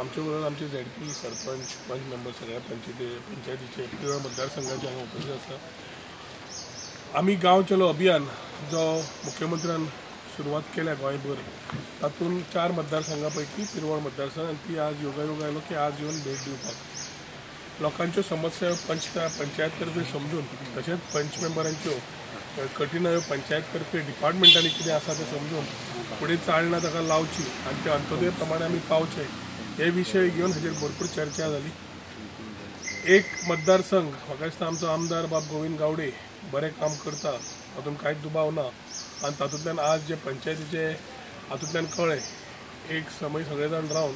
आमचे बरोबर आमचे ZP सरपंच पंच मेंबर सगळ्या पंचायतीचे पिवळ मतदारसंघाचे हांगा उपस्थित आसा। आमी गांव चलो अभियान जो मुख्यमंत्र्यान सुरवात केल्या गोंयभर तातूंत 4 मतदारसंघां पैकी पिरवळ मतदारसंघ आनी ती आज योगायोग आयलो की आज येवन भेट दिवपाक लोकांच्यो समस्या पंचायत तर्फे समजून तशेंच पंच मेंबरांच्यो कठीण पंचायत तर्फे डिपार्टमेंटांनी कितें आसा तें समजून फुडें चालना ताका लावची आनी ते अंत्योदय प्रमाणे आमी पावचे हे विशय घेवन हाजेर भरपूर चर्चा जाली। एक मतदारसंघ म्हाका दिसता आमचो आमदार बाब गोविंद गावडे बरें काम करता, तातूंत कांयच दुबाव ना आनी तातूंतल्यान आज जे पंचायतीचे हातूंतल्यान कळ्ळें एक समय सगळे जाण रावन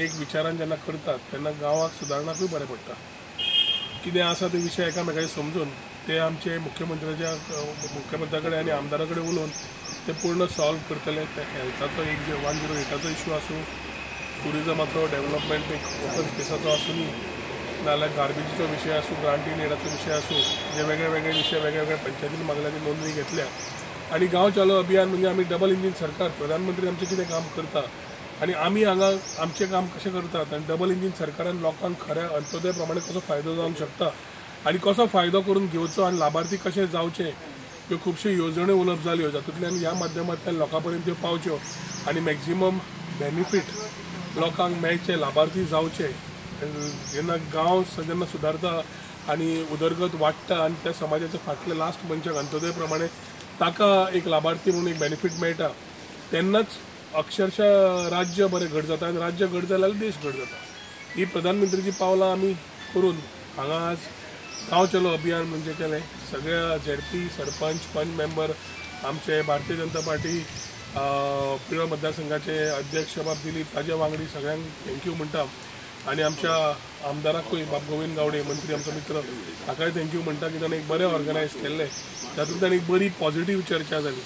एक विचारान जेन्ना करतात तेन्ना गांवाक सुदारणाकूय बरें पडटा। कितें आसा ते विशय एकामेकांक समजून ते आमचे मुख्यमंत्र्या कडेन आनी आमदारा कडेन उलोवन ते पूर्ण सॉल्व करतले। हेल्थाचो एक जे 108चो इश्यू आसूं, टुरिजमाचो डेव्हलपमेंट एक ओपन स्पेसाचो आसूं नाल्यार गार्बेजीचो विशय आसूं, ग्रांट इन एडाचो विशय आसूं, जे वेगळे विशय वेगळ्या पंचायतींनी मागल्याची नोंदणी घेतल्या। आनी गांव चालो अभियान म्हणजे आमी डबल इंजीन सरकार प्रधानमंत्री आमचें कितें काम करता आनी आमी हांगा आमचें काम कशें करतात आनी डबल इंजीन सरकारान लोकांक खऱ्या अंत्योदय प्रमाणे कसो फायदो जावंक शकता आनी कसो फायदो करून घेवचो आनी लाभार्थी कशें जावचे ह्यो खुबश्यो येवजण्यो उलोवप जाल्यो जातूंतल्यान ह्या माध्यमांतल्यान लोकां पर्यंत त्यो पावच्यो आनी मॅक्झिमम बेनिफीट लोकांक मेळचे, लाभार्थी जावचे। जेन्ना गांव जेन्ना सुदारता आनी उदरगत वाडटा आनी त्या समाजाच्या फाटल्या लास्ट मनशाक अंत्योदय प्रमाणे ताका एक लाभार्थी म्हणून एक बेनिफीट मेळटा तेन्नाच अक्षरशः राज्य बरें घट जाता आनी राज्य घट जाल्यार देश घट जाता। ही प्रधानमंत्रीची पावलां आमी करून हांगा आज गांव चलो अभियान म्हणजे केलें। सगळ्या ZP सरपंच पंच मेंबर आमचे भारतीय जनता पार्टी पिवळ मतदारसंघाचे अध्यक्ष बाब दिलीप ताजे वांगडी सगळ्यांक थँक्यू म्हणटा आनी आमच्या आमदाराकूय बाब गोविंद गावडे मंत्री आमचो मित्र ताकाय थँक्यू म्हणटा की ताणें एक बरें ऑर्गनायज केल्लें। तातूंतल्यान एक बरी पॉझिटीव चर्चा जाली,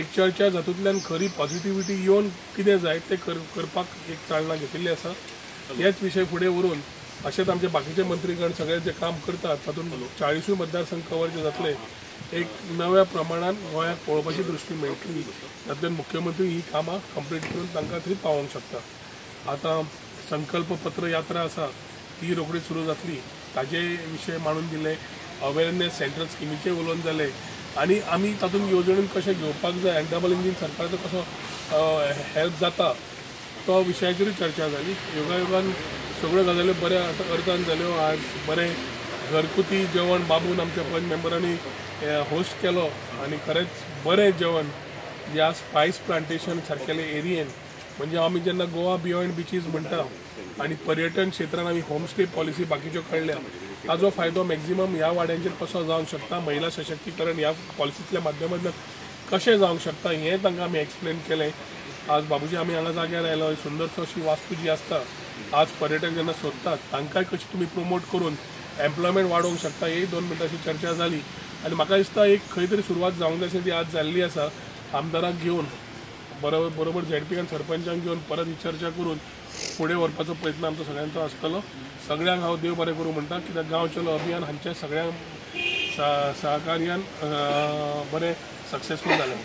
एक चर्चा जातूंतल्यान खरी पॉझिटिविटी येवन कितें जाय तें करपाक एक चालना घेतिल्ली आसा। हेच विशय फुडें व्हरून अशेंच आमचे बाकीचे मंत्रीगण सगळे जे काम करतात तातूंत 40 मतदारसंघ कवर जे जातले एक नव्या प्रमाणात गोंयाक पळोवपाची दृश्टी मेळटली। तातूंतल्यान मुख्यमंत्री ही कामां कंप्लीट करून तांकां थंय पावोवंक शकता। आतां संकल्प पत्र यात्रा आसा ती रोखडीच सुरू जातली, ताजे विशय मांडून दिले, अवेरनेस सेंट्रल स्किमीचे उलोवन जाले आनी आमी तातूंत येवजण्यो कशें घेवपाक जाय आनी डबल इंजीन सरकाराचो कसो हेल्प जाता तो विशयाचेरूय चर्चा जाली। योगायोगान सगळ्यो गजाल्यो बऱ्या अर्थान जाल्यो। आज बरें घरगुती जेवण बाबून आमच्या पंच मेंबरांनी होस्ट केलो आनी खरेंच बरें जेवण जे आज स्पायस प्लांटेशन सारकेले एरियेन म्हणजे आमी जेन्ना गोवा बियॉन्ड बिचीस म्हणटा आनी पर्यटन क्षेत्रांत आमी होमस्टे पॉलिसी बाकीच्यो काडल्या ताजो फायदो मॅक्झिमम ह्या वाड्यांचेर कसो जावंक शकता, महिला सशक्तीकरण ह्या पॉलिसींतल्या माध्यमांतल्यान कशें जावंक शकता हें तांकां आमी एक्सप्लेन केलें। आज बाबूजी आमी हांगा जाग्यार आयलो, सुंदरसो अशी वास्तू जी आसता आज पर्यटक जेन्ना सोदतात तांकांय कशी तुमी प्रमोट करून एम्प्लॉयमेंट वाडोवंक शकता ही 2 मिनटांची चर्चा जाली आनी म्हाका दिसता एक खंय तरी सुरवात जावंक जाय अशें ती आज जाल्ली आसा। आमदाराक घेवन बरोबर ZP आनी सरपंचांक घेवन परत ही चर्चा करून फुडें व्हरपाचो प्रयत्न आमचो सगळ्यांचो आसतलो। सगळ्यांक हांव देव बरें करूं म्हणटा कित्याक गांव चलो अभियान हांच्या सगळ्यांक सहकार्यान बरें सक्सेसफूल जालें।